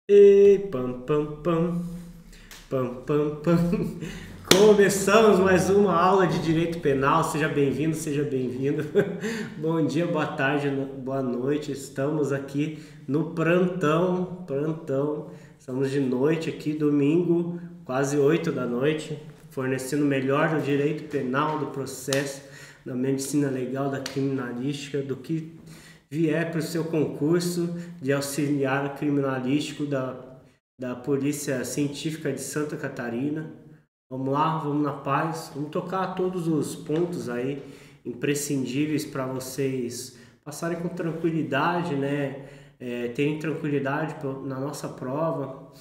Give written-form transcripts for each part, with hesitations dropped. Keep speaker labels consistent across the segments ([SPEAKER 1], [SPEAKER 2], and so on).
[SPEAKER 1] E pam pam pam, pam pam pam. Começamos mais uma aula de direito penal. Seja bem-vindo, seja bem-vindo. Bom dia, boa tarde, boa noite. Estamos aqui no plantão. Estamos de noite aqui, domingo, quase 8 da noite, fornecendo o melhor do direito penal, do processo, da medicina legal, da criminalística, do que vier para o seu concurso de auxiliar criminalístico da Polícia Científica de Santa Catarina. Vamos lá, vamos na paz, vamos tocar todos os pontos aí imprescindíveis para vocês passarem com tranquilidade, né? Terem tranquilidade na nossa prova,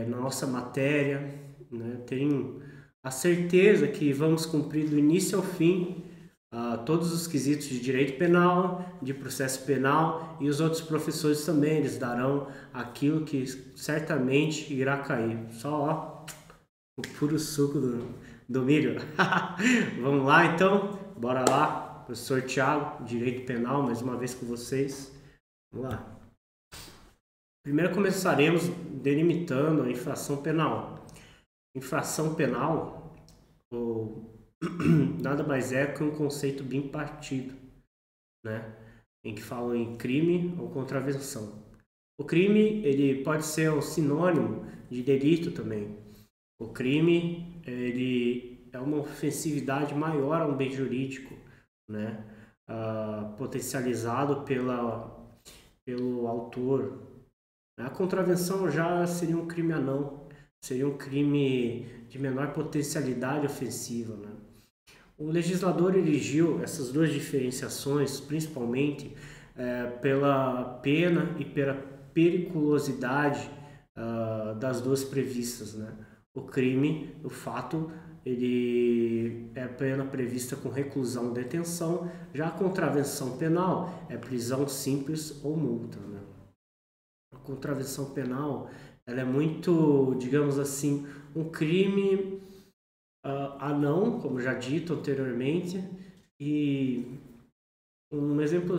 [SPEAKER 1] na nossa matéria, né? Terem a certeza que vamos cumprir do início ao fim todos os quesitos de direito penal, de processo penal, e os outros professores também, eles darão aquilo que certamente irá cair. Só o puro suco do milho. Vamos lá então, bora lá. Professor Thiago, direito penal, mais uma vez com vocês. Vamos lá. Primeiro começaremos delimitando a infração penal. Infração penal, ou nada mais é que um conceito bem partido, né? Em que falam em crime ou contravenção. O crime, ele pode ser um sinônimo de delito também. O crime, ele é uma ofensividade maior a um bem jurídico, né? Potencializado pelo autor. A contravenção já seria um crime anão, seria um crime de menor potencialidade ofensiva, né? O legislador erigiu essas duas diferenciações, principalmente pela pena e pela periculosidade das duas previstas, né? O crime, o fato, ele é pena prevista com reclusão ou detenção, já a contravenção penal é prisão simples ou multa, né? A contravenção penal, ela é muito, digamos assim, um crime anão, como já dito anteriormente, e um exemplo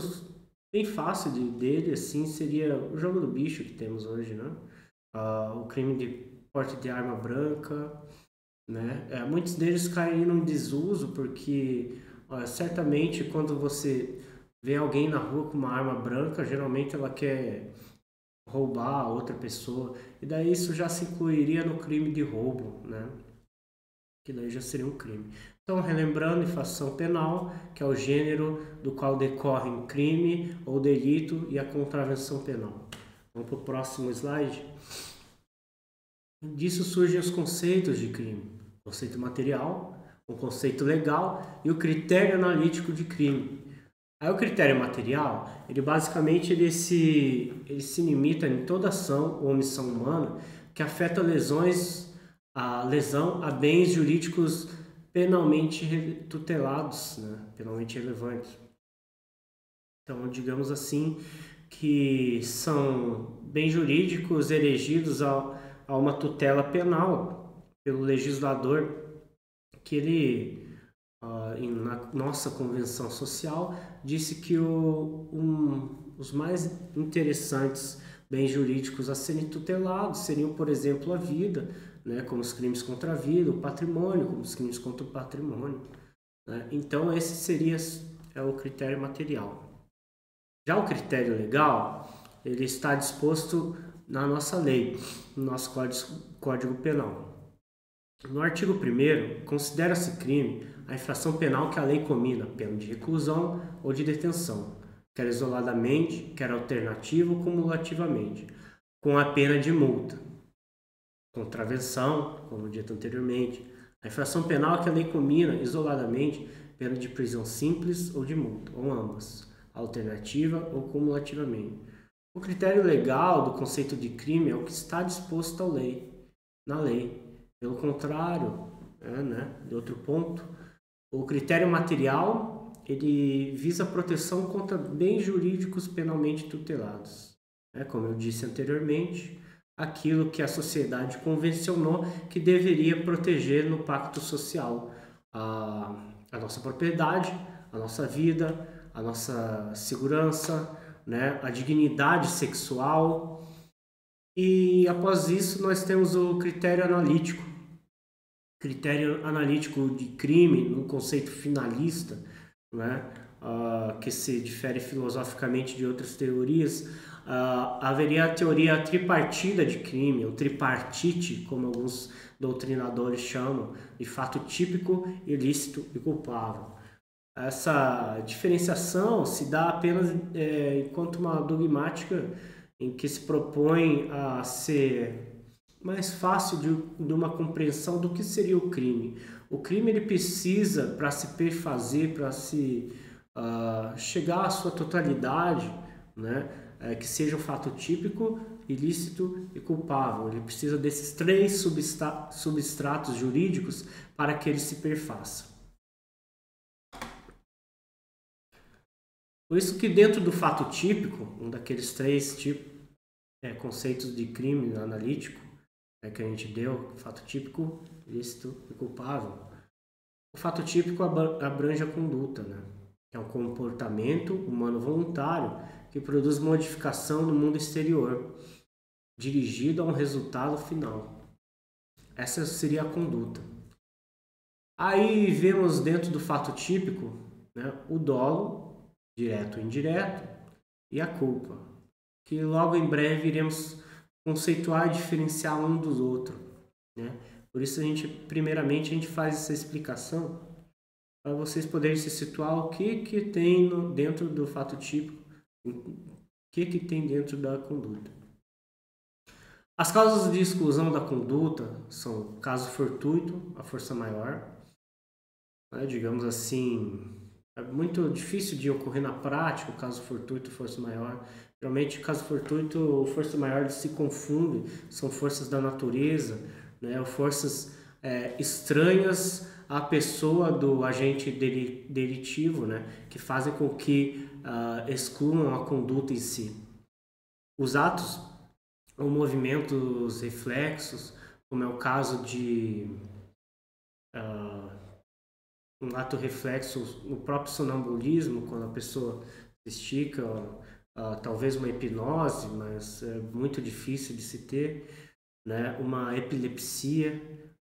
[SPEAKER 1] bem fácil dele assim seria o jogo do bicho que temos hoje, né? O crime de porte de arma branca, né? Muitos deles caíram em desuso porque certamente quando você vê alguém na rua com uma arma branca, geralmente ela quer roubar a outra pessoa, e daí isso já se incluiria no crime de roubo, né? Que daí já seria um crime. Então, relembrando, infração penal, que é o gênero do qual decorrem crime ou delito, e a contravenção penal. Vamos para o próximo slide. Disso surgem os conceitos de crime: o conceito material, o conceito legal e o critério analítico de crime. Aí o critério material, ele basicamente ele se limita em toda ação ou omissão humana que afeta a lesão a bens jurídicos penalmente tutelados, né? Penalmente relevantes. Então, digamos assim, que são bens jurídicos erigidos a uma tutela penal pelo legislador, que ele, na nossa convenção social, disse que os mais interessantes bens jurídicos a serem tutelados seriam, por exemplo, a vida, né, como os crimes contra a vida, o patrimônio, como os crimes contra o patrimônio, né? Então, esse seria o critério material. Já o critério legal, ele está disposto na nossa lei, no nosso Código Penal. No artigo 1º, considera-se crime a infração penal que a lei comina pena de reclusão ou de detenção, quer isoladamente, quer alternativo ou cumulativamente, com a pena de multa. Contravenção, como dito anteriormente, a infração penal que a lei comina isoladamente pena de prisão simples ou de multa, ou ambas, alternativa ou cumulativamente. O critério legal do conceito de crime é o que está disposto na lei. Pelo contrário, de outro ponto, o critério material ele visa a proteção contra bens jurídicos penalmente tutelados. Como eu disse anteriormente, aquilo que a sociedade convencionou que deveria proteger no pacto social: a nossa propriedade, a nossa vida, a nossa segurança, né? A dignidade sexual, E após isso nós temos o critério analítico. Critério analítico de crime, um conceito finalista, né? Que se difere filosoficamente de outras teorias. Haveria a teoria tripartida de crime, ou tripartite, como alguns doutrinadores chamam, de fato típico, ilícito e culpável. Essa diferenciação se dá apenas enquanto uma dogmática em que se propõe a ser mais fácil de uma compreensão do que seria o crime. O crime ele precisa, para se perfazer, para se chegar à sua totalidade, né, que seja um fato típico, ilícito e culpável. Ele precisa desses três substratos jurídicos para que ele se perfaça. Por isso que dentro do fato típico, um daqueles três conceitos de crime analítico, que a gente deu, fato típico, ilícito e culpável. O fato típico abrange a conduta, né? É um comportamento humano voluntário que produz modificação no mundo exterior, dirigido a um resultado final. Essa seria a conduta. Aí vemos dentro do fato típico, né, o dolo, direto ou indireto, e a culpa, que logo em breve iremos conceituar e diferenciar um dos outros, né? Por isso primeiramente a gente faz essa explicação para vocês poderem se situar o que tem dentro do fato típico, o que tem dentro da conduta. As causas de exclusão da conduta são caso fortuito, a força maior, né? Digamos assim, é muito difícil de ocorrer na prática o caso fortuito, força maior. Geralmente, caso fortuito ou força maior se confundem, são forças da natureza, né, ou forças estranhas à pessoa do agente delitivo, né, que fazem com que excluam a conduta em si. Os atos ou movimentos reflexos, como é o caso de um ato reflexo no próprio sonambulismo, quando a pessoa se estica, talvez uma hipnose, mas é muito difícil de se ter, né? Uma epilepsia,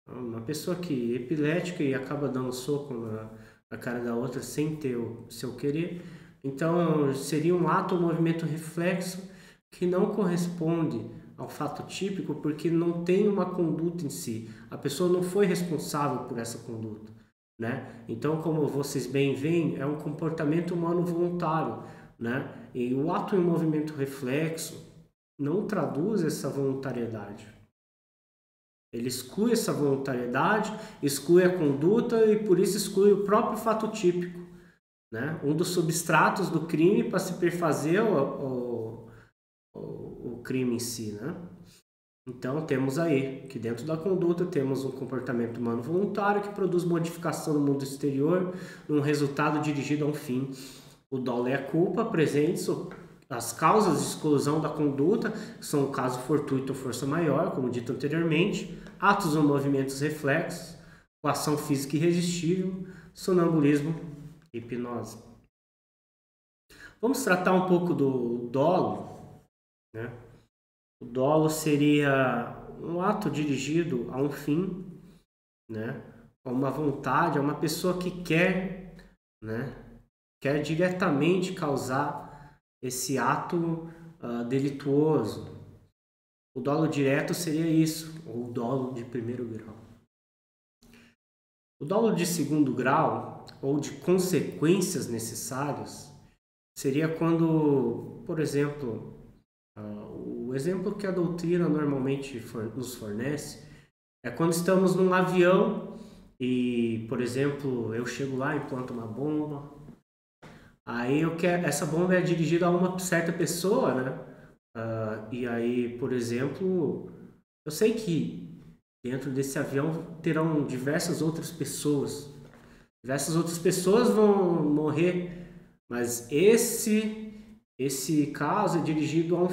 [SPEAKER 1] uma pessoa que é epilética e acaba dando um soco na cara da outra sem ter o seu querer. Então, seria um ato ou movimento reflexo que não corresponde ao fato típico porque não tem uma conduta em si. A pessoa não foi responsável por essa conduta, né? Então, como vocês bem veem, é um comportamento humano voluntário, né? E o ato em movimento reflexo não traduz essa voluntariedade. Ele exclui essa voluntariedade, exclui a conduta e por isso exclui o próprio fato típico, né? Um dos substratos do crime para se perfazer o crime em si, né? Então temos aí que dentro da conduta temos um comportamento humano voluntário que produz modificação no mundo exterior, um resultado dirigido a um fim. O dolo e a culpa presentes, as causas de exclusão da conduta são o caso fortuito ou força maior, como dito anteriormente, atos ou movimentos reflexos, coação física irresistível, sonambulismo e hipnose. Vamos tratar um pouco do dolo, né? O dolo seria um ato dirigido a um fim, né? A uma vontade, a uma pessoa que quer, né? Quer diretamente causar esse ato delituoso. O dolo direto seria isso, ou o dolo de primeiro grau. O dolo de segundo grau, ou de consequências necessárias, seria quando, por exemplo, o exemplo que a doutrina normalmente nos fornece é quando estamos num avião e, por exemplo, eu chego lá e implanto uma bomba. Aí essa bomba é dirigida a uma certa pessoa, né? E aí, por exemplo, eu sei que dentro desse avião terão diversas outras pessoas. Diversas outras pessoas vão morrer, mas esse caso é dirigido a um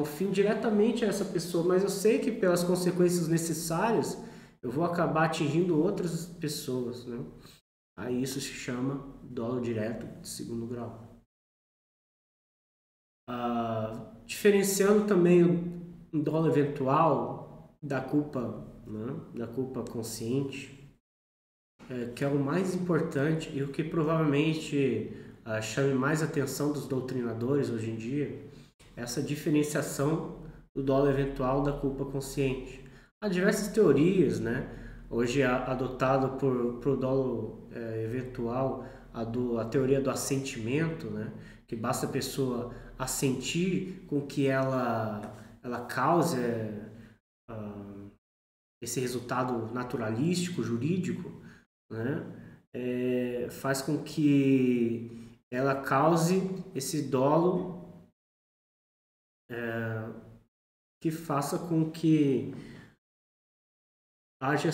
[SPEAKER 1] fim diretamente a essa pessoa. Mas eu sei que pelas consequências necessárias eu vou acabar atingindo outras pessoas, né? Aí isso se chama dolo direto de segundo grau. Diferenciando também um dolo eventual da culpa, né, da culpa consciente, que é o mais importante e o que provavelmente chame mais atenção dos doutrinadores hoje em dia, essa diferenciação do dolo eventual da culpa consciente. Há diversas teorias, né? Hoje adotado por dolo eventual, a teoria do assentimento, né? Que basta a pessoa assentir com que ela cause esse resultado naturalístico, jurídico, né? Faz com que ela cause esse dolo que faça com que haja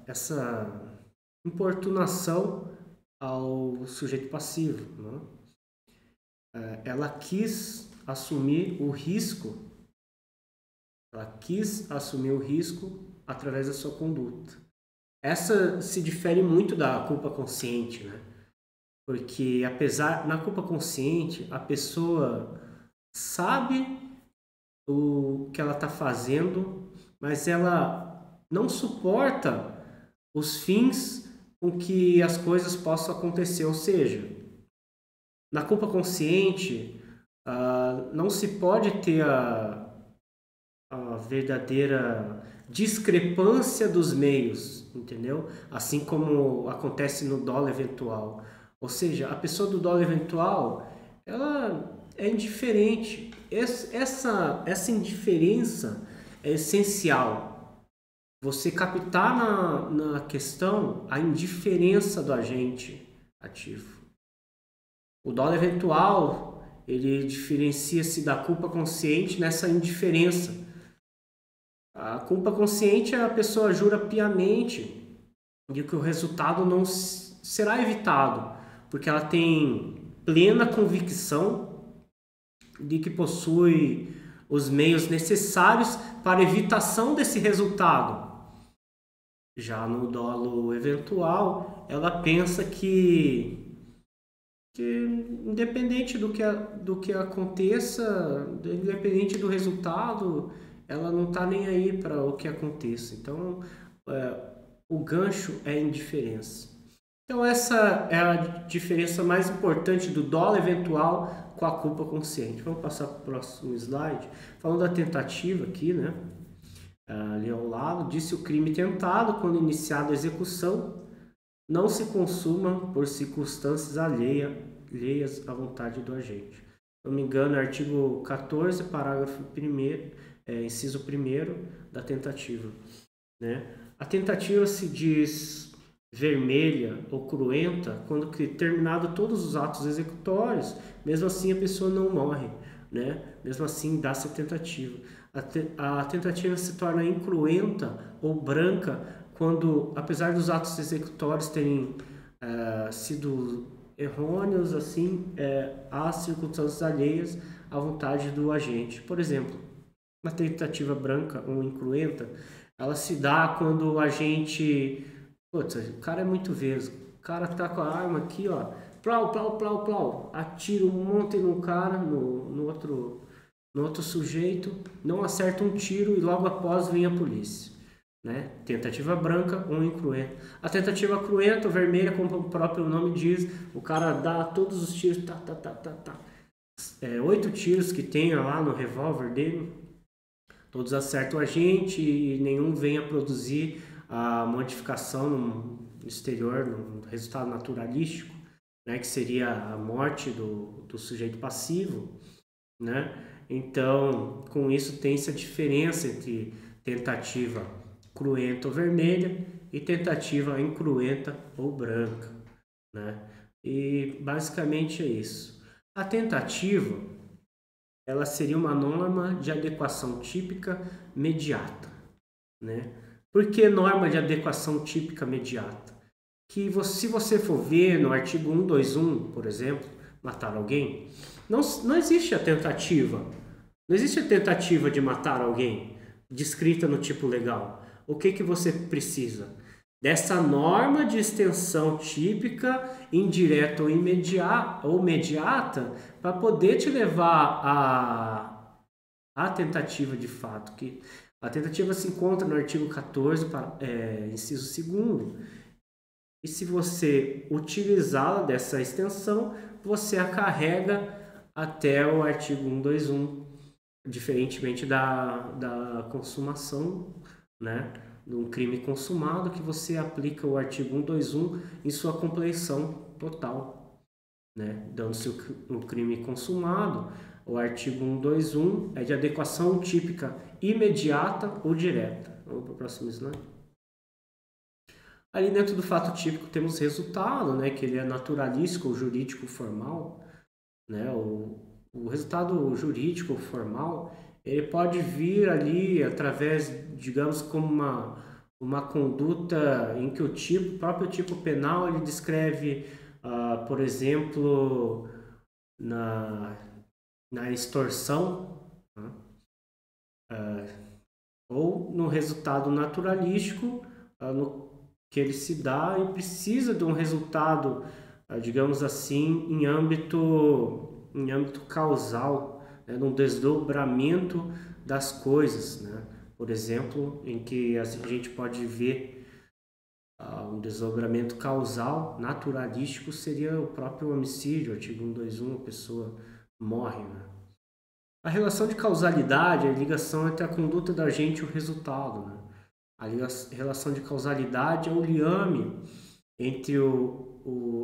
[SPEAKER 1] essa importunação ao sujeito passivo, né? Ela quis assumir o risco, através da sua conduta. Essa se difere muito da culpa consciente, né? Porque na culpa consciente, a pessoa sabe o que ela está fazendo, mas ela não suporta os fins com que as coisas possam acontecer. Ou seja, na culpa consciente, não se pode ter a verdadeira discrepância dos meios, entendeu? Assim como acontece no dolo eventual. Ou seja, a pessoa do dolo eventual, ela é indiferente. Essa indiferença é essencial. Você captar na questão a indiferença do agente ativo. O dolo eventual, ele diferencia-se da culpa consciente nessa indiferença. A culpa consciente é a pessoa jura piamente de que o resultado não será evitado, porque ela tem plena convicção de que possui os meios necessários para a evitação desse resultado. Já no dolo eventual, ela pensa que independente do que aconteça, independente do resultado, ela não está nem aí para o que aconteça. Então, o gancho é a indiferença. Então, essa é a diferença mais importante do dolo eventual com a culpa consciente. Vamos passar para o próximo slide. Falando da tentativa aqui, né? Ali ao lado, disse o crime tentado, quando iniciada a execução, não se consuma por circunstâncias alheias à vontade do agente. Se não me engano, é artigo 14, parágrafo 1º, inciso 1º da tentativa, né? A tentativa se diz vermelha ou cruenta quando terminado todos os atos executórios, mesmo assim a pessoa não morre, né? Mesmo assim dá-se a tentativa. A tentativa se torna incruenta ou branca quando, apesar dos atos executórios terem sido errôneos, assim, há circunstâncias alheias à vontade do agente. Por exemplo, uma tentativa branca ou incruenta, ela se dá quando o agente... Putz, o cara é muito vesgo. O cara tá com a arma aqui, ó. Plau, plau, plau, plau. Atira um monte no cara, no outro sujeito. Não acerta um tiro e logo após vem a polícia, né? Tentativa branca ou incruenta. A tentativa cruenta, vermelha, como o próprio nome diz, o cara dá todos os tiros. 8 tiros que tem lá no revólver dele. Todos acertam o agente e nenhum vem a produzir a modificação no exterior, no resultado naturalístico, né, que seria a morte do sujeito passivo, né? Então, com isso tem-se a diferença entre tentativa cruenta ou vermelha e tentativa incruenta ou branca, né? E basicamente é isso. A tentativa, ela seria uma norma de adequação típica imediata, né? Por que norma de adequação típica imediata? Que se você for ver no artigo 121, por exemplo, matar alguém, não existe a tentativa. Não existe a tentativa de matar alguém descrita no tipo legal. O que você precisa? Dessa norma de extensão típica, indireta ou imediata, para poder te levar a tentativa de fato, que a tentativa se encontra no artigo 14, inciso 2º, e se você utilizá-la dessa extensão, você a carrega até o artigo 121, diferentemente da consumação, né, de um crime consumado, que você aplica o artigo 121 em sua compleição total, né, dando-se o crime consumado. O artigo 121 é de adequação típica imediata ou direta. Vamos para o próximo slide. Ali dentro do fato típico temos resultado, né, que ele é naturalístico ou jurídico formal, né, o resultado jurídico ou formal, ele pode vir ali através, digamos, como uma conduta em que o próprio tipo penal, ele descreve, por exemplo, na extorsão, né, ou no resultado naturalístico, no que ele se dá e precisa de um resultado, digamos assim, em âmbito causal, né, num desdobramento das coisas, né? Por exemplo, em que a gente pode ver um desdobramento causal naturalístico seria o próprio homicídio, artigo 121, a pessoa morre, né? A relação de causalidade é a ligação entre a conduta do agente e o resultado, né? A relação de causalidade é o liame entre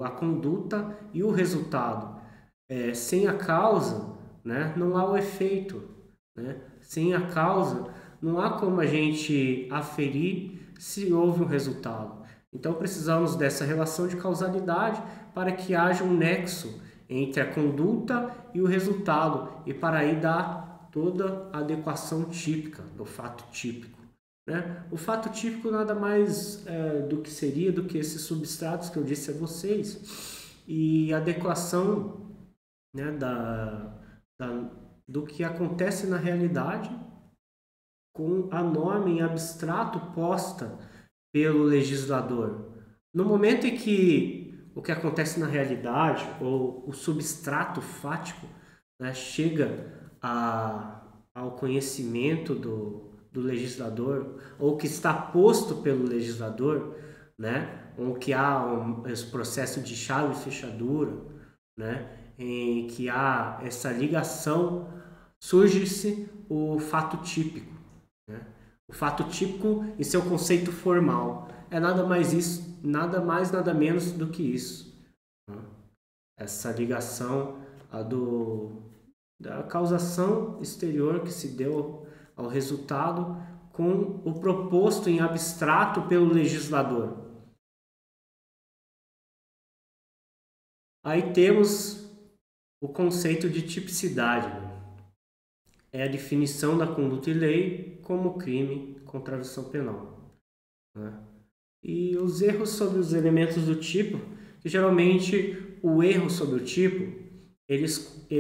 [SPEAKER 1] a conduta e o resultado. Sem a causa, né, não há o efeito, né? Sem a causa, não há como a gente aferir se houve um resultado. Então, precisamos dessa relação de causalidade para que haja um nexo entre a conduta e o resultado, e para aí dar toda a adequação típica do fato típico, né? O fato típico nada mais do que esses substratos que eu disse a vocês, e a adequação, né, do que acontece na realidade com a norma em abstrato posta pelo legislador. No momento em que o que acontece na realidade, ou o substrato fático, né, chega ao conhecimento do legislador, ou que está posto pelo legislador, né, ou que há esse processo de chave e fechadura, né, em que há essa ligação, surge-se o fato típico, né? O fato típico em seu conceito formal é nada mais nada menos do que isso, né? Essa ligação da causação exterior que se deu ao resultado com o proposto em abstrato pelo legislador. Aí temos o conceito de tipicidade, né? É a definição da conduta e lei como crime contra a ação penal, né? E os erros sobre os elementos do tipo, que geralmente o erro sobre o tipo, ele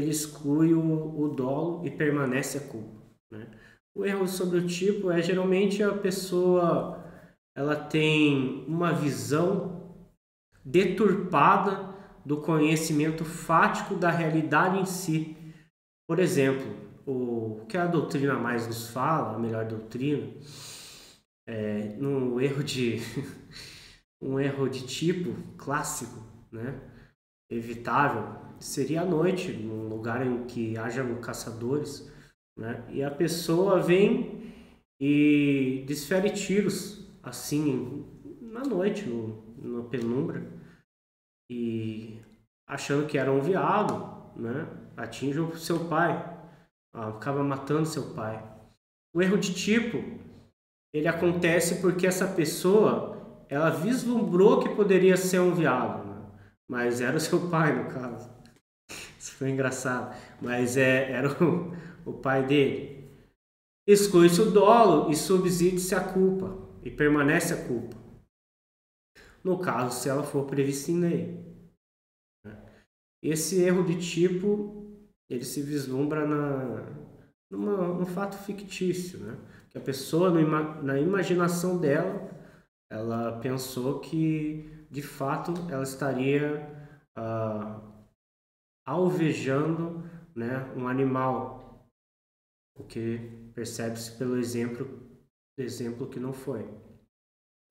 [SPEAKER 1] exclui o dolo e permanece a culpa, né? O erro sobre o tipo é geralmente a pessoa, ela tem uma visão deturpada do conhecimento fático da realidade em si. Por exemplo, o que a doutrina mais nos fala, a melhor doutrina, um erro de tipo clássico, né, evitável, seria à noite, num lugar em que haja caçadores, né, e a pessoa vem e desfere tiros assim na noite, na penumbra, e achando que era um veado, né, atinge o seu pai, acaba matando seu pai. O erro de tipo, ele acontece porque essa pessoa, ela vislumbrou que poderia ser um veado, né? Mas era o seu pai, no caso. Isso foi engraçado. Mas era o pai dele. Exclui-se o dolo e subside-se a culpa, e permanece a culpa. No caso, se ela for prevista em lei. Esse erro de tipo, ele se vislumbra num fato fictício, né? Que a pessoa, na imaginação dela, ela pensou que, de fato, ela estaria alvejando, né, um animal, o porque percebe-se pelo exemplo que não foi.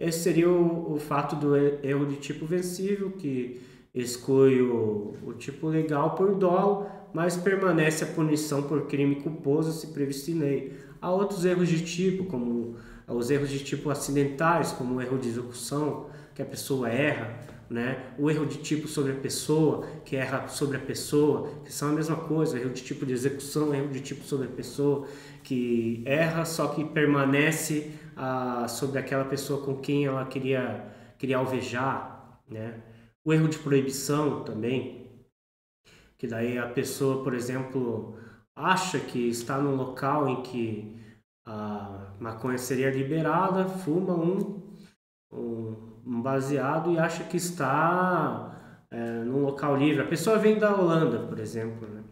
[SPEAKER 1] Esse seria o fato do erro de tipo vencível, que exclui o tipo legal por dolo, mas permanece a punição por crime culposo se previsto em lei. Há outros erros de tipo, como os erros de tipo acidentais, como o erro de execução, que a pessoa erra, né? O erro de tipo sobre a pessoa, que erra sobre a pessoa, que são a mesma coisa. O erro de tipo de execução, erro de tipo sobre a pessoa, que erra, só que permanece sobre aquela pessoa com quem ela queria alvejar, né? O erro de proibição também, que daí a pessoa, por exemplo, acha que está num local em que a maconha seria liberada, fuma um baseado e acha que está num local livre. A pessoa vem da Holanda, por exemplo, né?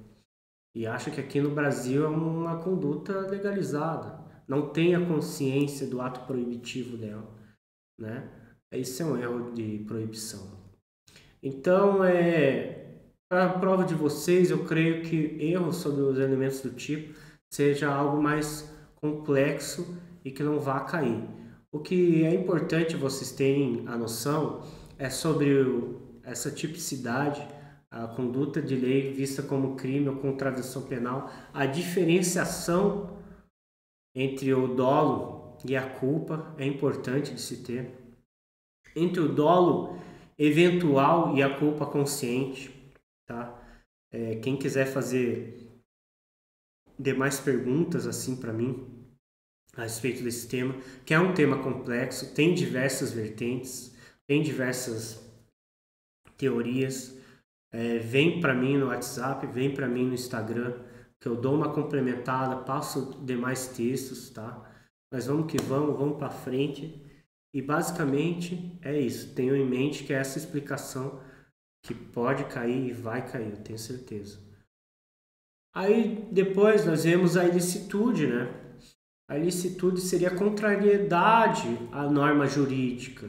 [SPEAKER 1] E acha que aqui no Brasil é uma conduta legalizada. Não tem a consciência do ato proibitivo dela, né? Isso é um erro de proibição. Então, para a prova de vocês, eu creio que erros sobre os elementos do tipo seja algo mais complexo e que não vá cair. O que é importante vocês terem a noção é sobre essa tipicidade, a conduta de lei vista como crime ou contravenção penal, a diferenciação entre o dolo e a culpa é importante de se ter, entre o dolo eventual e a culpa consciente, tá? Quem quiser fazer demais perguntas assim para mim a respeito desse tema, que é um tema complexo, tem diversas vertentes, tem diversas teorias, vem para mim no WhatsApp, vem para mim no Instagram, que eu dou uma complementada, passo demais textos, tá? Mas vamos que vamos para frente. E basicamente é isso. Tenho em mente que é essa explicação que pode cair e vai cair, eu tenho certeza. Aí depois nós vemos a ilicitude, né? A ilicitude seria a contrariedade à norma jurídica,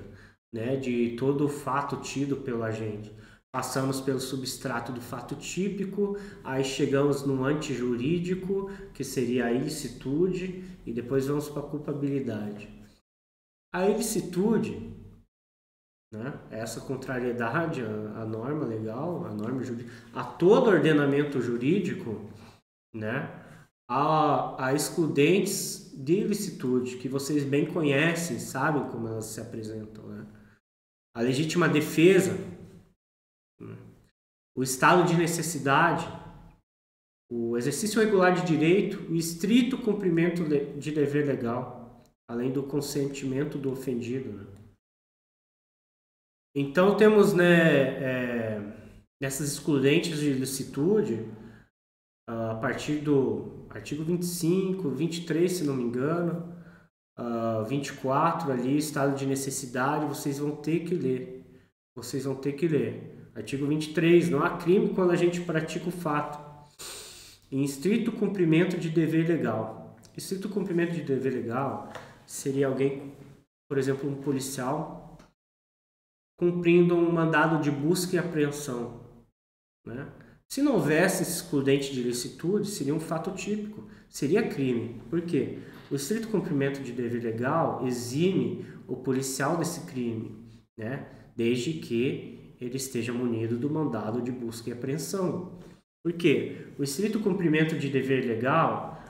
[SPEAKER 1] né? De todo o fato tido pelo agente. Passamos pelo substrato do fato típico, aí chegamos no antijurídico, que seria a ilicitude, e depois vamos para a culpabilidade. A ilicitude, né? Essa contrariedade à norma legal, à norma jurídica, a todo ordenamento jurídico, né? Há excludentes de ilicitude, que vocês bem conhecem, sabem como elas se apresentam, né? A legítima defesa, o estado de necessidade, o exercício regular de direito, o estrito cumprimento de dever legal, além do consentimento do ofendido, né? Então temos, né, nessas excludentes de ilicitude, a partir do artigo 25, 23, se não me engano, 24 ali, estado de necessidade, vocês vão ter que ler. Vocês vão ter que ler. Artigo 23, não há crime quando a gente pratica o fato em estrito cumprimento de dever legal. Estrito cumprimento de dever legal seria alguém, por exemplo, um policial, cumprindo um mandado de busca e apreensão, né? Se não houvesse esse excludente de ilicitude, seria um fato típico, seria crime. Por quê? O estrito cumprimento de dever legal exime o policial desse crime, né? Desde que ele esteja munido do mandado de busca e apreensão. Por quê? O estrito cumprimento de dever legal,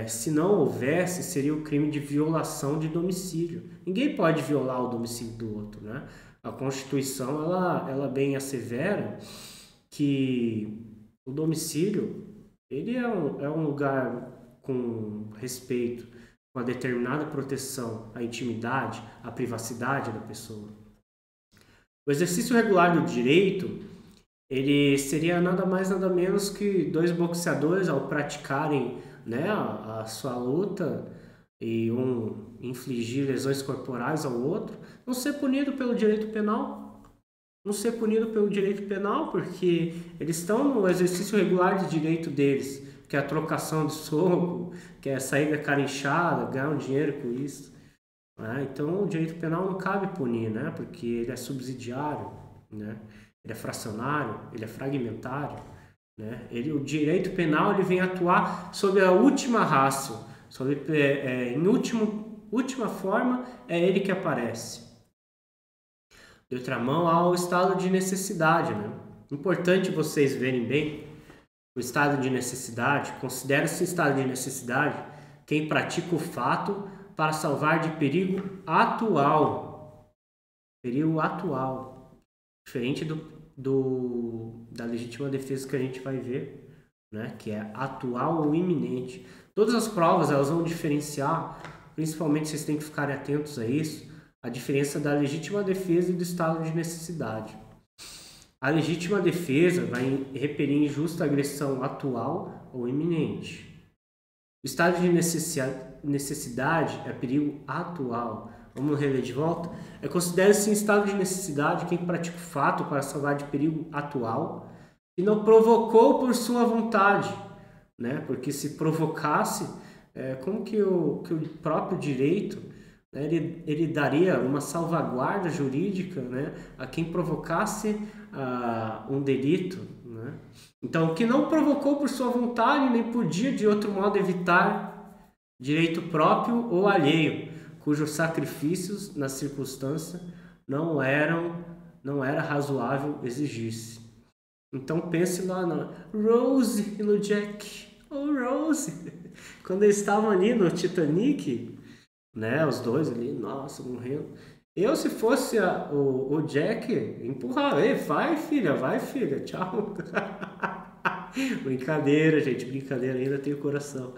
[SPEAKER 1] se não houvesse, seria o crime de violação de domicílio. Ninguém pode violar o domicílio do outro, né? A Constituição, ela bem assevera que o domicílio ele é um lugar com respeito, com uma determinada proteção à intimidade, à privacidade da pessoa. O exercício regular do direito, ele seria nada mais nada menos que dois boxeadores ao praticarem, né, a sua luta e um infligir lesões corporais ao outro, não ser punido pelo direito penal. Não ser punido pelo direito penal, porque eles estão no exercício regular de direito deles, que é a trocação de soco, que é sair da cara inchada, ganhar um dinheiro com isso. Então o direito penal não cabe punir, né? Porque ele é subsidiário, né? Ele é fracionário, ele é fragmentário. né? O direito penal ele vem atuar sobre a última ratio, sobre, em última forma, é ele que aparece. De outra mão, há o estado de necessidade, né? Importante vocês verem bem o estado de necessidade. Considera-se estado de necessidade quem pratica o fato para salvar de perigo atual. Perigo atual. Diferente da legítima defesa que a gente vai ver, né? Que é atual ou iminente. Todas as provas elas vão diferenciar, principalmente vocês têm que ficar atentos a isso, a diferença da legítima defesa e do estado de necessidade. A legítima defesa vai referir em justa agressão atual ou iminente. O estado de necessidade é perigo atual. Vamos reler de volta? Considera-se em estado de necessidade quem pratica o fato para salvar de perigo atual e não provocou por sua vontade, né? Porque se provocasse, como que o próprio direito, né, ele daria uma salvaguarda jurídica, né, a quem provocasse um delito, né? Então, o que não provocou por sua vontade nem podia de outro modo evitar direito próprio ou alheio, cujos sacrifícios na circunstância não era razoável exigir-se. Então pense lá na Rose e no Jack. Oh, Rose! Quando eles estavam ali no Titanic, né, os dois ali, nossa, morrendo. Eu, se fosse o Jack, empurrava. Ei, vai filha, tchau. Brincadeira, gente, brincadeira, ainda tenho coração.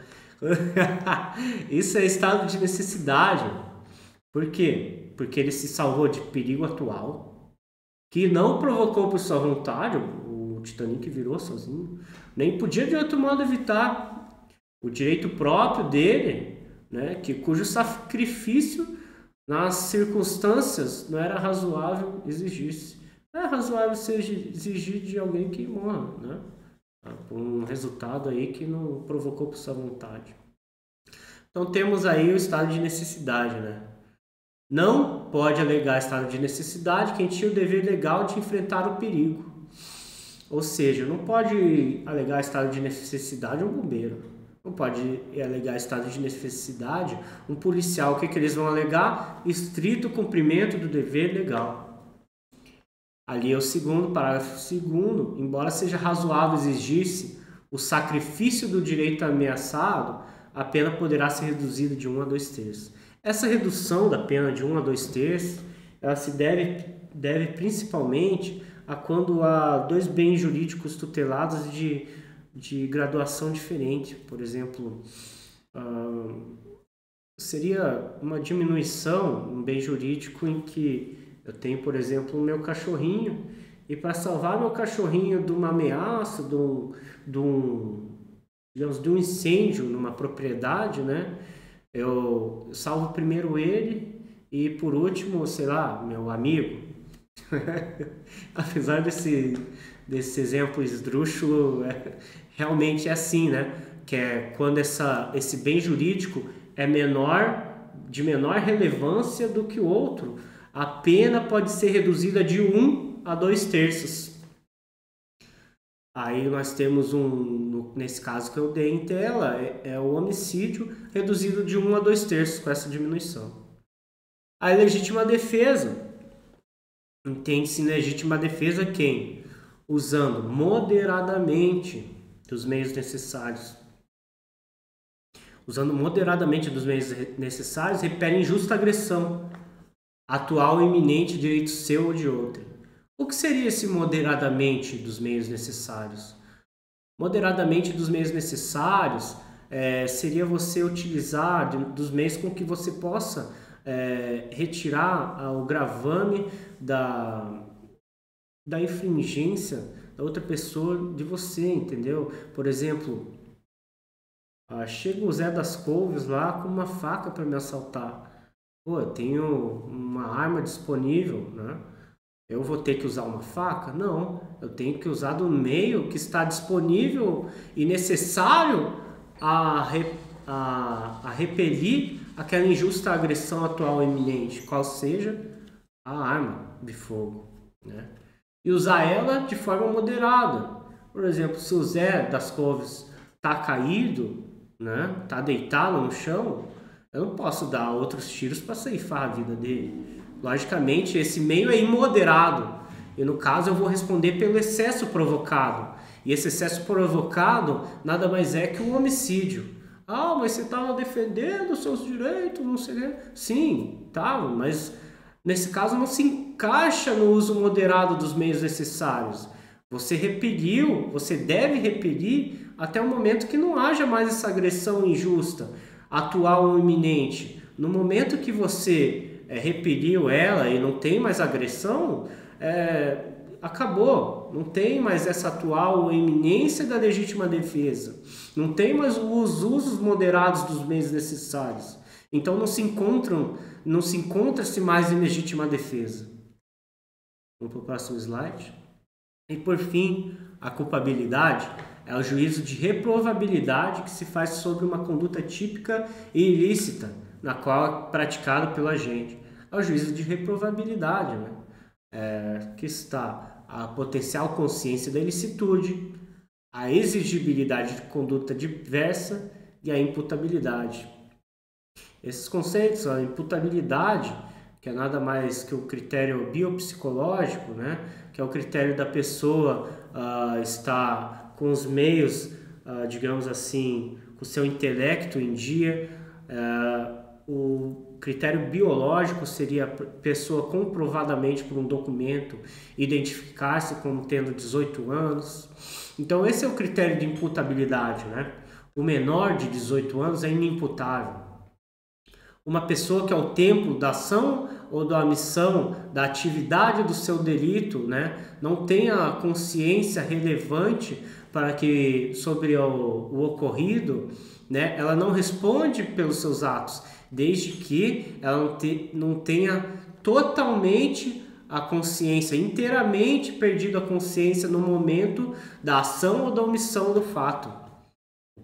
[SPEAKER 1] Isso é estado de necessidade. Por quê? Porque ele se salvou de perigo atual, que não provocou por sua vontade, o Titanic virou sozinho, nem podia de outro modo evitar o direito próprio dele, né, cujo sacrifício nas circunstâncias não era razoável exigir-se. Não é razoável se exigir de alguém que morra, né? Por um resultado aí que não provocou por sua vontade. Então temos aí o estado de necessidade, né? Não pode alegar estado de necessidade quem tinha o dever legal de enfrentar o perigo. Ou seja, não pode alegar estado de necessidade um bombeiro. Não pode alegar estado de necessidade um policial. O que eles vão alegar? Estrito cumprimento do dever legal. Ali é o segundo, parágrafo segundo. Embora seja razoável exigir-se o sacrifício do direito ameaçado, a pena poderá ser reduzida de 1 a 2 terços. Essa redução da pena de 1 a 2 terços, ela se deve principalmente a quando há dois bens jurídicos tutelados de graduação diferente. Por exemplo, seria uma diminuição, um bem jurídico em que eu tenho, por exemplo, o meu cachorrinho, e para salvar meu cachorrinho de uma ameaça, de um incêndio numa propriedade, né? Eu salvo primeiro ele e por último, sei lá, meu amigo. Apesar desse exemplo esdrúxulo, realmente é assim, né? Que é quando esse bem jurídico é de menor relevância do que o outro, a pena pode ser reduzida de 1 a 2 terços. Aí nós temos nesse caso que eu dei em tela, é o homicídio reduzido de 1 a 2 terços com essa diminuição. A legítima defesa. Entende-se legítima defesa quem? Usando moderadamente dos meios necessários. Usando moderadamente dos meios necessários, repele injusta agressão, atual ou iminente direito seu ou de outrem. O que seria esse moderadamente dos meios necessários? Moderadamente dos meios necessários seria você utilizar dos meios com que você possa retirar o gravame da infringência da outra pessoa de você, entendeu? Por exemplo, chega o Zé das Couves lá com uma faca para me assaltar. Pô, eu tenho uma arma disponível, né? Eu vou ter que usar uma faca? Não, eu tenho que usar do meio que está disponível e necessário a repelir aquela injusta agressão atual iminente, qual seja a arma de fogo, né? E usar ela de forma moderada, Por exemplo, se o Zé das Couves tá caído, né, tá deitado no chão, eu não posso dar outros tiros para ceifar a vida dele. Logicamente, esse meio é imoderado. E no caso eu vou responder pelo excesso provocado. E esse excesso provocado nada mais é que um homicídio. Ah, mas você estava defendendo os seus direitos, não sei o quê. Sim, estava, mas nesse caso não se encaixa no uso moderado dos meios necessários. Você repeliu, você deve repelir até o momento que não haja mais essa agressão injusta, atual ou iminente. No momento que você repeliu ela e não tem mais agressão, acabou. Não tem mais essa atual iminência da legítima defesa. Não tem mais os usos moderados dos meios necessários. Então não se encontra-se mais em legítima defesa. Vamos para o próximo slide. E por fim, a culpabilidade é o juízo de reprovabilidade que se faz sobre uma conduta típica e ilícita, na qual é praticado pelo agente. É o juízo de reprovabilidade, né? Que está a potencial consciência da ilicitude, a exigibilidade de conduta diversa e a imputabilidade. Esses conceitos, a imputabilidade, que é nada mais que o critério biopsicológico, né? Que é o critério da pessoa estar com os meios, digamos assim, com o seu intelecto em dia. O critério biológico seria a pessoa comprovadamente por um documento identificar-se como tendo 18 anos. Então esse é o critério de imputabilidade, né? O menor de 18 anos é inimputável. Uma pessoa que ao tempo da ação ou da omissão da atividade do seu delito, né, não tenha consciência relevante para que sobre o ocorrido, né, ela não responde pelos seus atos, desde que ela não tenha totalmente a consciência, inteiramente perdido a consciência no momento da ação ou da omissão do fato.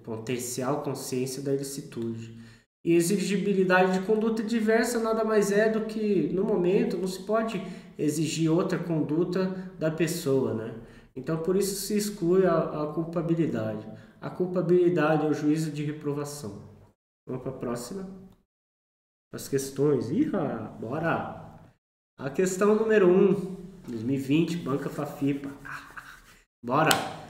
[SPEAKER 1] Potencial consciência da ilicitude. E exigibilidade de conduta diversa nada mais é do que, no momento, não se pode exigir outra conduta da pessoa, né? Então, por isso se exclui a culpabilidade. A culpabilidade é o juízo de reprovação. Vamos para a próxima. As questões. Bora! A questão número 1, 2020, Banca Fafipa. Bora!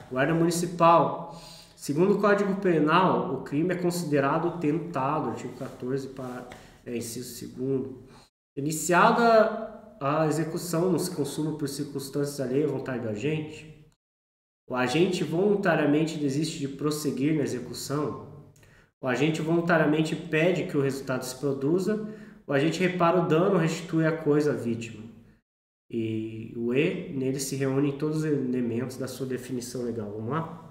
[SPEAKER 1] Guarda Municipal. Segundo o Código Penal, o crime é considerado tentado, artigo 14, inciso 2º. Iniciada a execução, não se consuma por circunstâncias alheias à vontade do agente. O agente voluntariamente desiste de prosseguir na execução. O agente voluntariamente impede que o resultado se produza. O agente repara o dano ou restitui a coisa à vítima. E o E, nele se reúnem todos os elementos da sua definição legal. Vamos lá?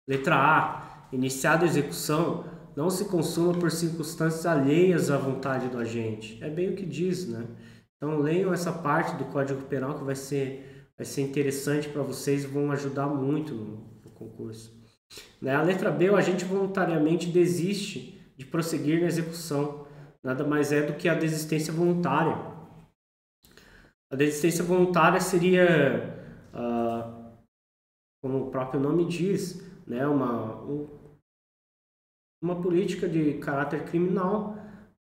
[SPEAKER 1] Letra A. Iniciada a execução, não se consuma por circunstâncias alheias à vontade do agente. É bem o que diz, né? Então leiam essa parte do Código Penal que vai ser interessante para vocês e vão ajudar muito no concurso. A letra B. O agente voluntariamente desiste de prosseguir na execução. Nada mais é do que a desistência voluntária. A desistência voluntária seria, como o próprio nome diz, né, uma política de caráter criminal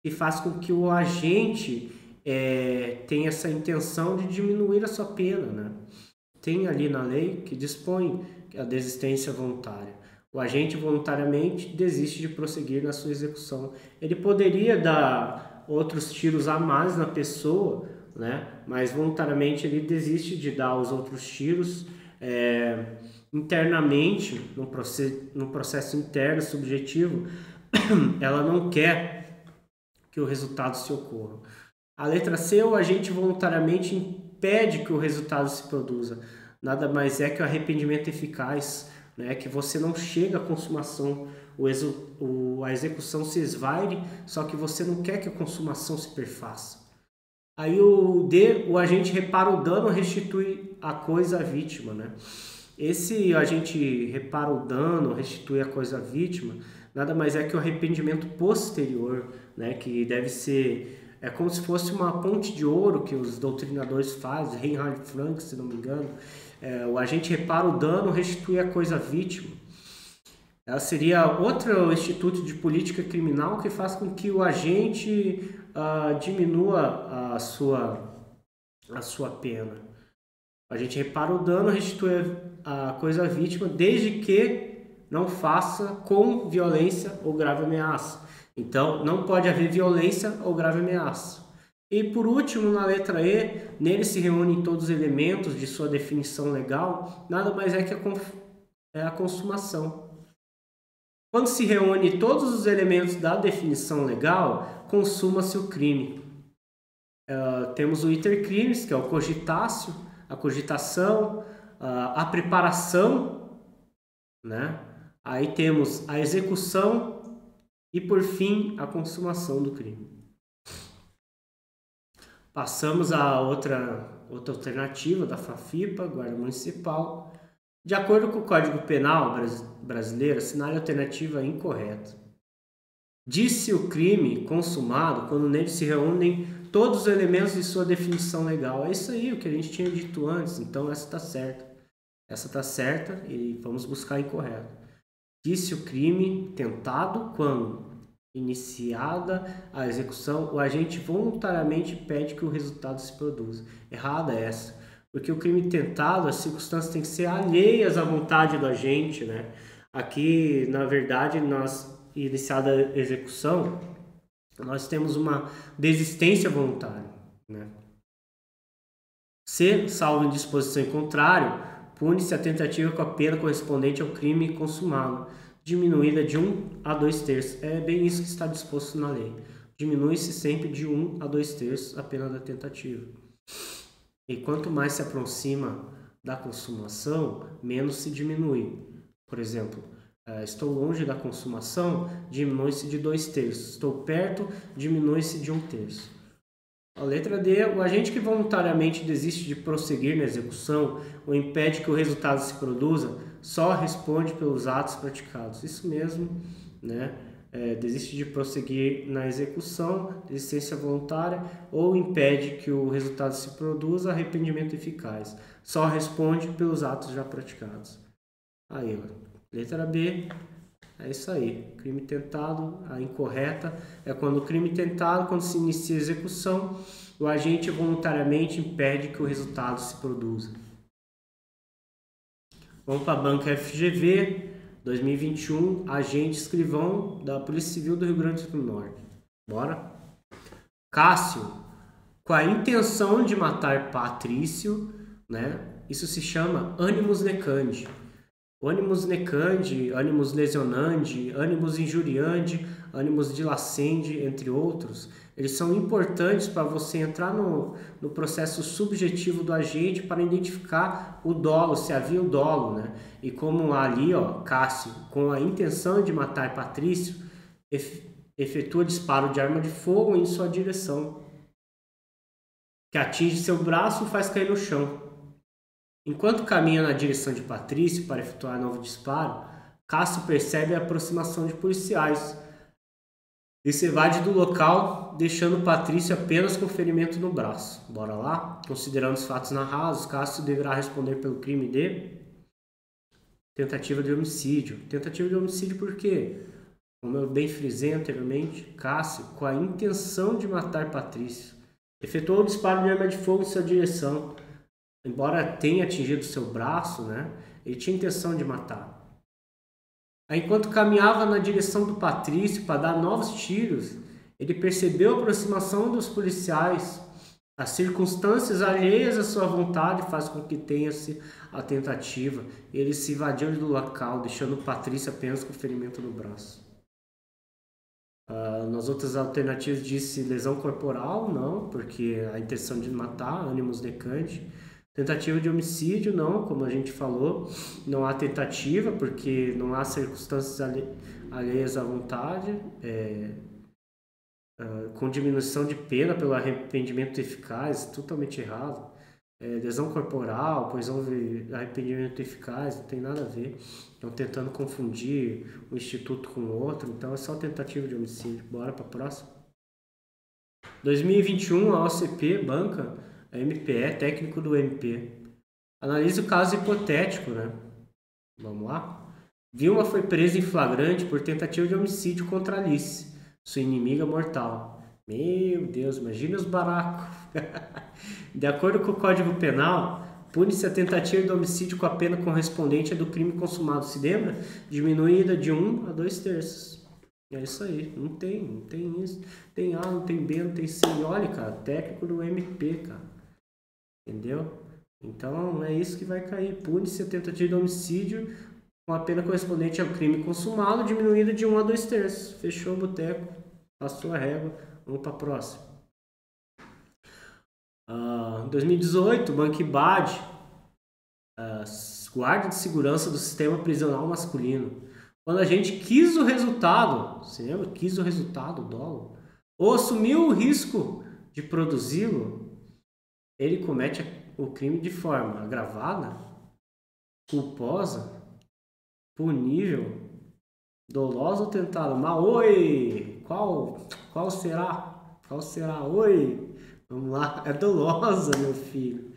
[SPEAKER 1] que faz com que o agente tenha essa intenção de diminuir a sua pena, né? Tem ali na lei que dispõe a desistência voluntária. O agente voluntariamente desiste de prosseguir na sua execução. Ele poderia dar outros tiros a mais na pessoa, né? Mas voluntariamente ele desiste de dar os outros tiros internamente, no processo interno, subjetivo. Ela não quer que o resultado se ocorra. A letra C. O agente voluntariamente impede que o resultado se produza. Nada mais é que o arrependimento eficaz, né? Que você não chega à consumação, a execução se esvaire, só que você não quer que a consumação se perfaça. Aí o D. O agente repara o dano, restitui a coisa à vítima, né? Esse agente repara o dano, restitui a coisa à vítima, nada mais é que o arrependimento posterior, né? Que deve ser É como se fosse uma ponte de ouro que os doutrinadores fazem, Reinhard Frank, se não me engano. O agente repara o dano, restitui a coisa à vítima. Ela seria outro instituto de política criminal que faz com que o agente diminua a sua pena. A gente repara o dano, restitui a coisa à vítima, desde que não faça com violência ou grave ameaça. Então, não pode haver violência ou grave ameaça. E por último, na letra E, nele se reúnem todos os elementos de sua definição legal, nada mais é que a consumação. Quando se reúne todos os elementos da definição legal, consuma-se o crime. Temos o iter crimes, que é o cogitácio, a cogitação, a preparação, né? Aí temos a execução e, por fim, a consumação do crime. Passamos a outra alternativa da FAFIPA, Guarda Municipal. De acordo com o Código Penal brasileiro, assinale a alternativa incorreta. Disse o crime consumado quando nele se reúnem todos os elementos de sua definição legal. É isso aí, o que a gente tinha dito antes. Então, essa está certa. Essa está certa e vamos buscar a incorreta. Disse o crime tentado quando, iniciada a execução, o agente voluntariamente impede que o resultado se produza. Errada essa. Porque o crime tentado, as circunstâncias têm que ser alheias à vontade do agente, né? Aqui, na verdade, iniciada a execução, nós temos uma desistência voluntária, né? Se, salvo em disposição em contrário, pune-se a tentativa com a pena correspondente ao crime consumado, diminuída de 1 a 2/3. É bem isso que está disposto na lei. Diminui-se sempre de 1 a 2/3 a pena da tentativa. E quanto mais se aproxima da consumação, menos se diminui. Por exemplo, estou longe da consumação, diminui-se de 2/3. Estou perto, diminui-se de 1/3. A letra D, o agente que voluntariamente desiste de prosseguir na execução ou impede que o resultado se produza, só responde pelos atos praticados. Isso mesmo, né? Desiste de prosseguir na execução, desistência voluntária, ou impede que o resultado se produza, arrependimento eficaz. Só responde pelos atos já praticados. Aí, letra B, é isso aí. Crime tentado, a incorreta é quando o crime tentado, quando se inicia a execução, o agente voluntariamente impede que o resultado se produza. Vamos para a banca FGV, 2021, agente escrivão da Polícia Civil do Rio Grande do Norte. Bora? Cássio, com a intenção de matar Patrício, né? Isso se chama animus necandi. Animus necandi, animus lesionandi, animus injuriandi, animus dilacende, entre outros, eles são importantes para você entrar no processo subjetivo do agente para identificar o dolo, se havia o dolo, né? E como ali, Cássio, com a intenção de matar Patrício, efetua disparo de arma de fogo em sua direção, que atinge seu braço e faz cair no chão. Enquanto caminha na direção de Patrício para efetuar novo disparo, Cássio percebe a aproximação de policiais e se evade do local, deixando Patrício apenas com ferimento no braço. Bora lá? Considerando os fatos narrados, Cássio deverá responder pelo crime de tentativa de homicídio. Tentativa de homicídio por quê? Como eu bem frisei anteriormente, Cássio, com a intenção de matar Patrício, efetuou o disparo de arma de fogo em sua direção. Embora tenha atingido seu braço, né, ele tinha intenção de matar. Aí, enquanto caminhava na direção do Patrício para dar novos tiros, ele percebeu a aproximação dos policiais. As circunstâncias alheias à sua vontade fazem com que tenha-se a tentativa. Ele se evadiu do local, deixando o Patrício apenas com ferimento no braço. Nas outras alternativas disse lesão corporal, não, porque a intenção de matar, animus necandi. Tentativa de homicídio, não, como a gente falou, não há tentativa, porque não há circunstâncias alheias à vontade, com diminuição de pena pelo arrependimento eficaz, totalmente errado. Lesão corporal, coesão de arrependimento eficaz, não tem nada a ver. Estão tentando confundir um instituto com o outro, então é só tentativa de homicídio. Bora para a próxima. 2021, a OCP, banca, a MPE, técnico do MP. Analise o caso hipotético, né? Vamos lá? Vilma foi presa em flagrante por tentativa de homicídio contra Alice, sua inimiga mortal. Meu Deus, imagina os baracos. De acordo com o Código Penal, pune-se a tentativa de homicídio com a pena correspondente à do crime consumado. Se lembra? Diminuída de 1 a 2/3. É isso aí. Não tem isso. Tem A, não tem B, não tem C. E olha, cara, técnico do MP, cara. Entendeu? Então é isso que vai cair. Pune-se a tentativa de homicídio com a pena correspondente ao crime consumado, diminuída de 1 a 2/3. Fechou o boteco. Passou a régua. Vamos para a próxima. 2018, Banco IBAD, guarda de segurança do sistema prisional masculino. Quando a gente quis o resultado, você lembra? Quis o resultado, o dolo, ou assumiu o risco de produzi-lo, ele comete o crime de forma agravada, culposa, punível, dolosa ou tentada. Mas, oi! Qual será? Qual será? Oi! Vamos lá. É dolosa, meu filho.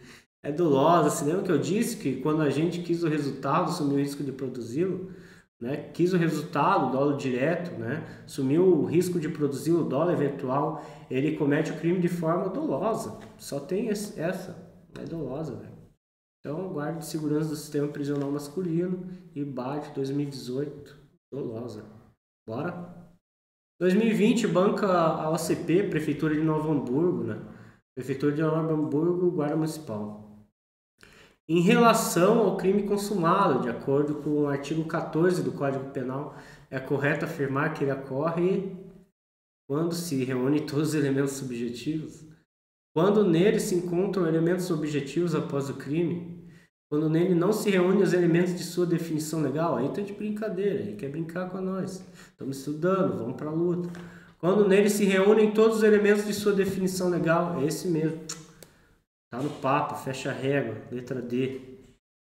[SPEAKER 1] É dolosa. Você lembra que eu disse que quando a gente quis o resultado, assumiu o risco de produzi-lo? Né? Quis o resultado, o dolo direto, né? Assumiu o risco de produzir o dolo eventual, ele comete o crime de forma dolosa. Só tem essa. É dolosa, velho. Então, guarda de segurança do sistema prisional masculino, IBAD 2018, dolosa. Bora? 2020, banca a OCP, Prefeitura de Novo Hamburgo, né? Prefeitura de Novo Hamburgo, Guarda Municipal. Em relação ao crime consumado, de acordo com o artigo 14 do Código Penal, é correto afirmar que ele ocorre quando se reúnem todos os elementos subjetivos, quando nele se encontram elementos objetivos após o crime, quando nele não se reúnem os elementos de sua definição legal. Aí tá de brincadeira, aí quer brincar com nós. Estamos estudando, vamos para a luta. Quando nele se reúnem todos os elementos de sua definição legal, é esse mesmo. Tá no papo, fecha a régua, letra D.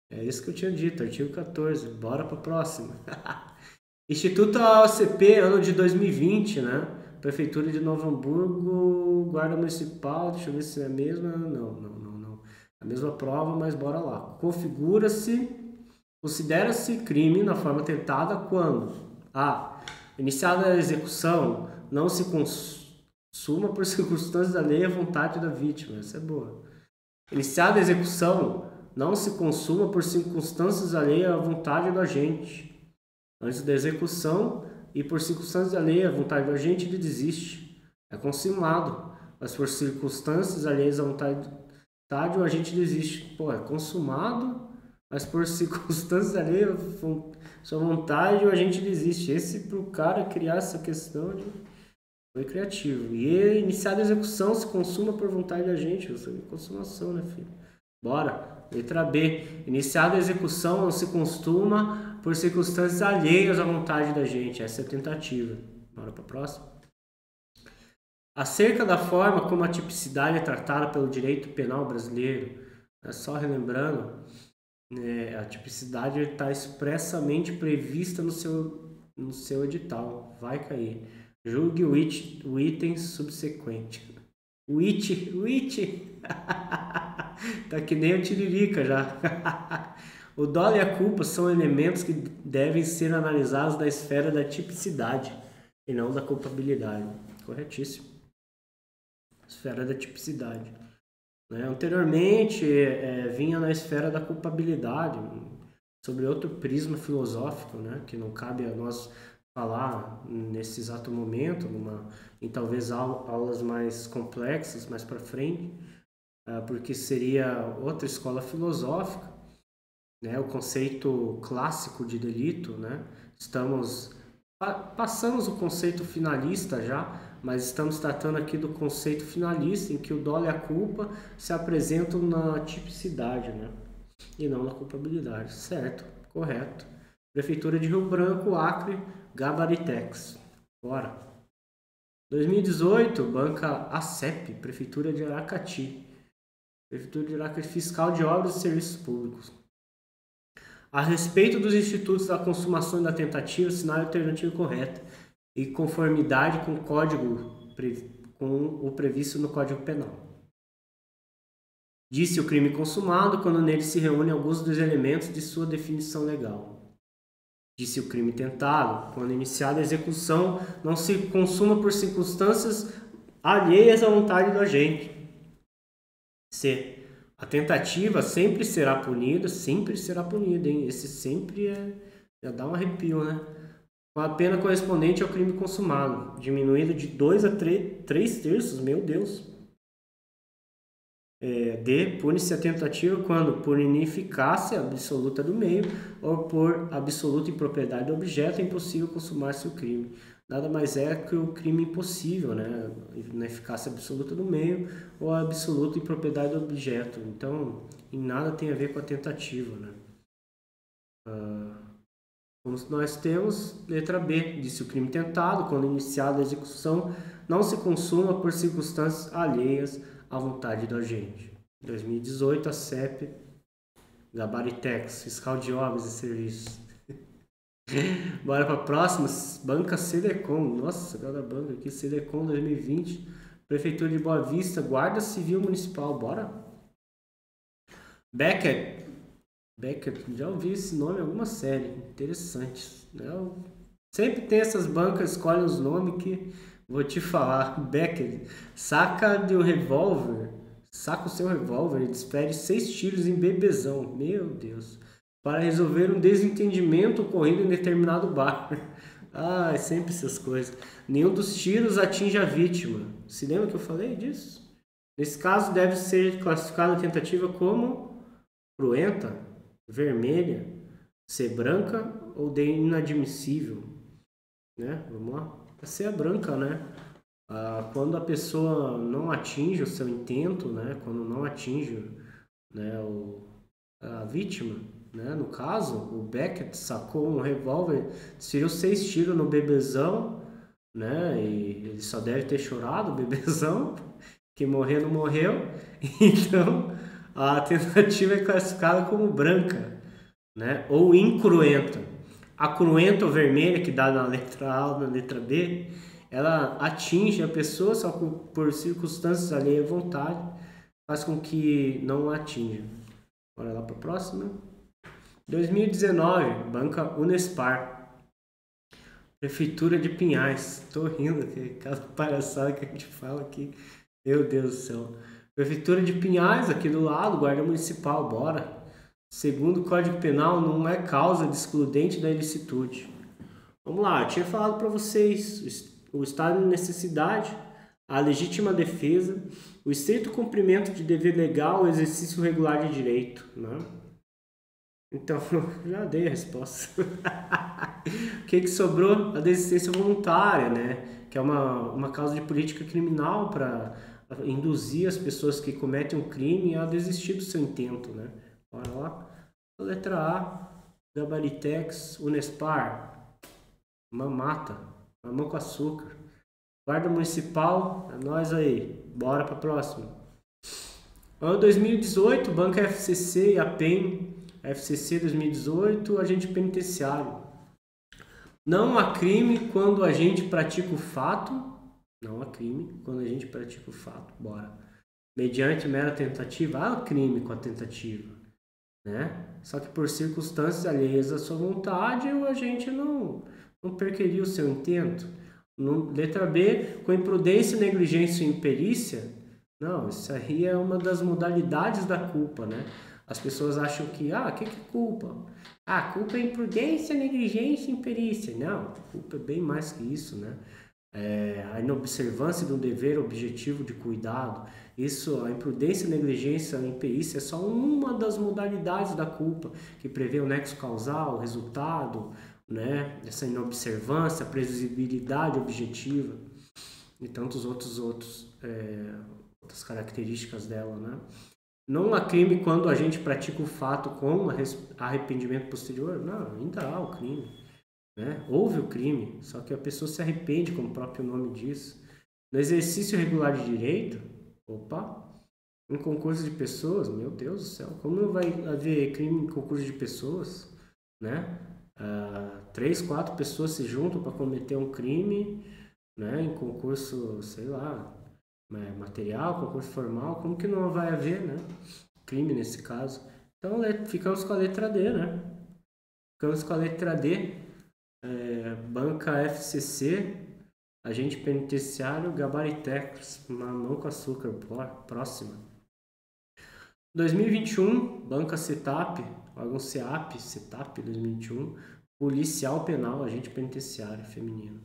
[SPEAKER 1] É isso que eu tinha dito, artigo 14. Bora para a próxima. Instituto OCP, ano de 2020, né? Prefeitura de Novo Hamburgo, Guarda Municipal, deixa eu ver se é a mesma. Não. A mesma prova, mas bora lá. Considera-se crime na forma tentada quando a. Iniciada a execução, não se consuma por circunstâncias alheias à vontade da vítima. Essa é boa. Iniciada a execução, não se consuma por circunstâncias alheias à vontade do agente. Antes da execução e por circunstâncias alheias à vontade do agente, ele desiste. É consumado, mas por circunstâncias alheias à vontade o agente desiste. Pô, é consumado, mas por circunstâncias alheias à sua vontade o agente desiste. Esse, pro cara criar essa questão, foi criativo. E iniciada a execução, se consuma por vontade do agente. Eu sou de consumação, né, filho? Bora. Letra B. Iniciada a execução, não se consuma por circunstâncias alheias à vontade da gente. Essa é a tentativa. Bora para a próxima. Acerca da forma como a tipicidade é tratada pelo direito penal brasileiro, só relembrando, a tipicidade está expressamente prevista no seu edital. Vai cair. Julgue o item subsequente. O it. Tá que nem o tiririca já. O dolo e a culpa são elementos que devem ser analisados da esfera da tipicidade e não da culpabilidade. Corretíssimo. Esfera da tipicidade. Anteriormente vinha na esfera da culpabilidade, sobre outro prisma filosófico, né, que não cabe a nós falar nesse exato momento, em talvez aulas mais complexas, mais para frente, porque seria outra escola filosófica, né, o conceito clássico de delito, né, passamos o conceito finalista já, mas estamos tratando aqui do conceito finalista, em que o dolo e a culpa se apresentam na tipicidade, né, e não na culpabilidade. Certo, correto. Prefeitura de Rio Branco, Acre, Gabaritex. Bora. 2018, banca ACEP, Prefeitura de Aracati. Prefeitura de Aracati, Fiscal de Obras e Serviços Públicos. A respeito dos institutos da consumação e da tentativa, sinal alternativa correta e conformidade com o Código com o previsto no Código Penal. Disse o crime consumado quando nele se reúnem alguns dos elementos de sua definição legal. Disse o crime tentado quando iniciada a execução não se consuma por circunstâncias alheias à vontade do agente. C. A tentativa sempre será punida, hein? Esse sempre já dá um arrepio, né? Com a pena correspondente ao crime consumado, diminuída de 2 a 3 terços, meu Deus. D. Pune-se a tentativa quando, por ineficácia absoluta do meio ou por absoluta impropriedade do objeto, é impossível consumar-se o crime. Nada mais é que o crime impossível, né? Na eficácia absoluta do meio ou a absoluta impropriedade do objeto. Então, em nada tem a ver com a tentativa, né? Como nós temos, letra B, disse o crime tentado, quando iniciada a execução, não se consuma por circunstâncias alheias à vontade do agente. 2018, a CEP, Gabaritex, Fiscal de Obras e Serviços. Bora para a próxima, Banca Cedecom. Nossa, cada banca aqui, Cedecom 2020, Prefeitura de Boa Vista, Guarda Civil Municipal, bora? Beckett, já ouvi esse nome em alguma série, interessante. Sempre tem essas bancas, escolhem os nomes que vou te falar. Beckett, saca o seu revólver e despede 6 tiros em bebezão, meu Deus, para resolver um desentendimento ocorrido em determinado bar. É sempre essas coisas. Nenhum dos tiros atinge a vítima. Se lembra que eu falei disso? Nesse caso, deve ser classificada a tentativa como cruenta, vermelha, ser branca ou de inadmissível, né? Vamos lá. Vai ser a branca, né? Quando a pessoa não atinge o seu intento, né? Quando não atinge, né, a vítima, né? No caso, o Beckett sacou um revólver, desferiu 6 tiros no bebezão, né? E ele só deve ter chorado, o bebezão, que morreu não morreu. Então, a tentativa é classificada como branca, né? Ou incruenta. A cruenta ou vermelha, que dá na letra A ou na letra B, ela atinge a pessoa só por circunstâncias alheias à vontade, faz com que não a atinja. Bora lá para a próxima. 2019, Banca Unespar, Prefeitura de Pinhais. Tô rindo, aquela palhaçada que a gente fala aqui. Meu Deus do céu. Prefeitura de Pinhais, aqui do lado, Guarda Municipal, bora. Segundo o Código Penal, não é causa de excludente da ilicitude. Vamos lá, eu tinha falado para vocês, o estado de necessidade, a legítima defesa, o estrito cumprimento de dever legal, o exercício regular de direito, né? Então, já dei a resposta. O que sobrou? A desistência voluntária, né? Que é uma causa de política criminal para induzir as pessoas que cometem um crime a desistir do seu intento, né? Bora lá. A letra A, Gabaritex, Unespar, Mamata, mamão com açúcar. Guarda Municipal, é nós aí. Bora para a próxima. Ano 2018, Banca FCC e a PEN, FCC 2018, agente penitenciário. Não há crime quando a gente pratica o fato. Não há crime quando a gente pratica o fato. Bora. Mediante mera tentativa, há crime com a tentativa, né? Só que por circunstâncias alheias à sua vontade, o agente não perqueria o seu intento. Letra B, com imprudência, negligência e imperícia. Não, isso aí é uma das modalidades da culpa, né? As pessoas acham que, o que é culpa? Culpa é imprudência, negligência e imperícia. Não, culpa é bem mais que isso, né? A inobservância do dever objetivo de cuidado. Isso, a imprudência, negligência e imperícia é só uma das modalidades da culpa, que prevê o nexo causal, o resultado, né? Essa inobservância, a previsibilidade objetiva e tantos outras características dela, né? Não há crime quando a gente pratica o fato com arrependimento posterior? Não, ainda há o crime, né? Houve o crime, só que a pessoa se arrepende, como o próprio nome diz. No exercício regular de direito, em concurso de pessoas, meu Deus do céu, como não vai haver crime em concurso de pessoas, né? 3, 4 pessoas se juntam para cometer um crime, né? Em concurso, sei lá, material, concurso formal, como que não vai haver, né? Crime nesse caso. Então ficamos com a letra D, né? Ficamos com a letra D, banca FCC, agente penitenciário, gabaritecos, mamão com açúcar, próxima. 2021, banca CETAP, órgão CETAP 2021, policial penal, agente penitenciário feminino.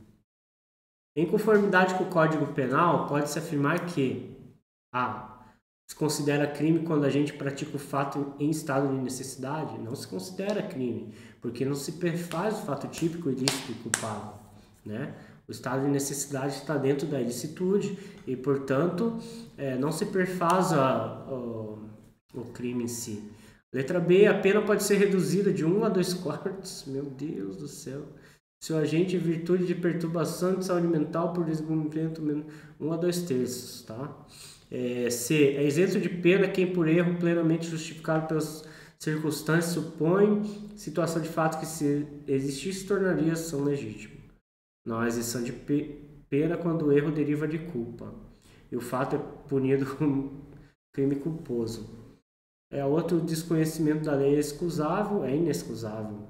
[SPEAKER 1] Em conformidade com o Código Penal, pode-se afirmar que se considera crime quando a gente pratica o fato em estado de necessidade? Não se considera crime, porque não se perfaz o fato típico, ilícito e culpável, né? O estado de necessidade está dentro da ilicitude e, portanto, não se perfaz o crime em si. Letra B, a pena pode ser reduzida de 1 a 2 quartos. Meu Deus do céu. Se o agente, em virtude de perturbação de saúde mental por descumprimento, 1 a 2 terços, tá? C, é isento de pena quem por erro plenamente justificado pelas circunstâncias supõe situação de fato que se existisse tornaria ação legítima. Não há isenção de pena quando o erro deriva de culpa e o fato é punido como crime culposo. Outro desconhecimento da lei é inexcusável.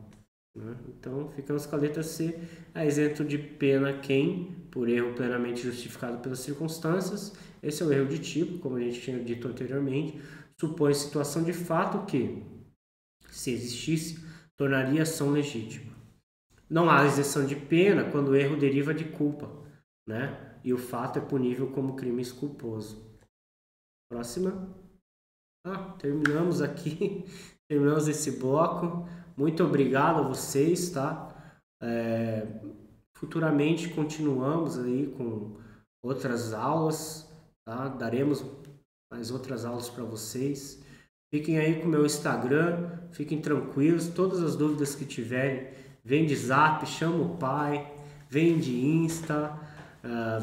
[SPEAKER 1] Né? Então, ficamos com a letra C. É isento de pena quem, por erro plenamente justificado pelas circunstâncias, esse é o erro de tipo, como a gente tinha dito anteriormente, supõe situação de fato que, se existisse, tornaria ação legítima. Não há isenção de pena quando o erro deriva de culpa, né? E o fato é punível como crime culposo. Próxima. Terminamos aqui. Terminamos esse bloco. Muito obrigado a vocês, tá? Futuramente continuamos aí com outras aulas, tá? Daremos mais outras aulas para vocês. Fiquem aí com o meu Instagram, fiquem tranquilos. Todas as dúvidas que tiverem, vem de Zap, chama o pai, vem de Insta,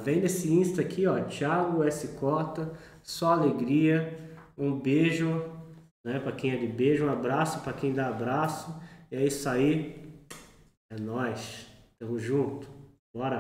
[SPEAKER 1] vem desse Insta aqui, ó, Thiago S. Cota, só alegria. Um beijo, né, para quem é de beijo, um abraço para quem dá abraço. É isso aí, é nóis, tamo junto, bora!